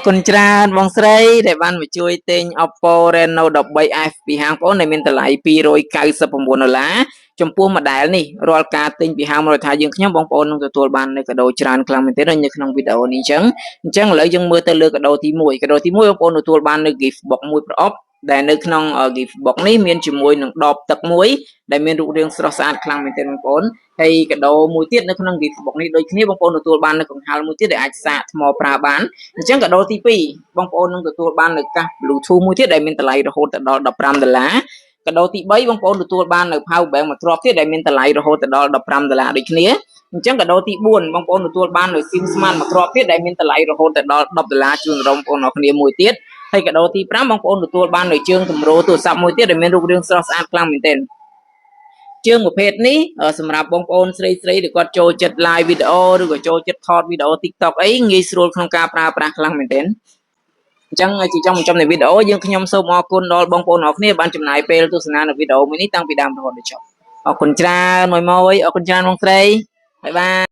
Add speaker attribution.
Speaker 1: con trai bong sấy để ban mà chui tên Oppo Reno 13F ពីហាងបងដែលមានតម្លៃ$299ចំពោះ model នេះរាល់ការទិញពីហាងមកថាយើងខ្ញុំបងប្អូននឹងទទួលបាននៅកាដូច្រើនខ្លាំងមែនទែននៅក្នុងវីដេអូនេះអញ្ចឹងឥឡូវយើងមើលទៅលើកាដូទី1កាដូទី1បងប្អូនទទួលបាននៅ gift box មួយប្រអប់ដែលនៅក្នុង gift box នេះមានជាមួយនឹងដបទឹកមួយដែលមានរូបរាងស្រស់ស្អាតខ្លាំងមែនទែនបងប្អូនហើយកាដូមួយទៀតនៅក្នុង gift box នេះដូចគ្នាបងប្អូនទទួលបាននៅកង្ហារមួយទៀតដែលអាចសាកថ្មប្រើបានអញ្ចឹងកាដូទី2បងប្អូននឹងទទួលបាននៅកាស Bluetooth មួយទៀតដែលមានតម្លៃរហូតដល់$15កាដូទី3បងប្អូនទទួលបាននៅ power bank មួយគ្រាប់ទៀតដែលមានតម្លៃរហូតដល់$15ដូចគ្នាអញ្ចឹងកាដូទី4បងប្អូនទទួលបាននៅ SIM Smart មួយគ្រាប់ទៀតដែលមានតម្លៃរហូតដល់$10ជូនបងប្អូនអរគ្នាមួយទៀតហើយកាដូទី5បងប្អូនទទួលបាននៅជើងទម្រទូរស័ព្ទមួយទៀតដែលមានរូបរាងស្រស់ស្អាតខ្លាំងមែនទែនជើងប្រភេទនេះសម្រាប់បងប្អូនស្រីៗដែលគាត់ចូលចិត្ត live វីដេអូឬក៏ចូលចិត្តថតវីដេអូ TikTok អីងាយស្រួលក្នុងការប្រើប្រាស់ខ្លាំងមែនទែនអញ្ចឹងជាចុងបញ្ចប់នៃវីដេអូយើងខ្ញុំសូមអរគុណដល់បងប្អូនអរគ្នាបានចំណាយពេលទស្សនានៅវីដេអូមួយនេះតាំងពីដើមរហូតដល់ចប់អរគុណច្រើនមួយអរគុណច្រើនបងស្រីបាយបាយ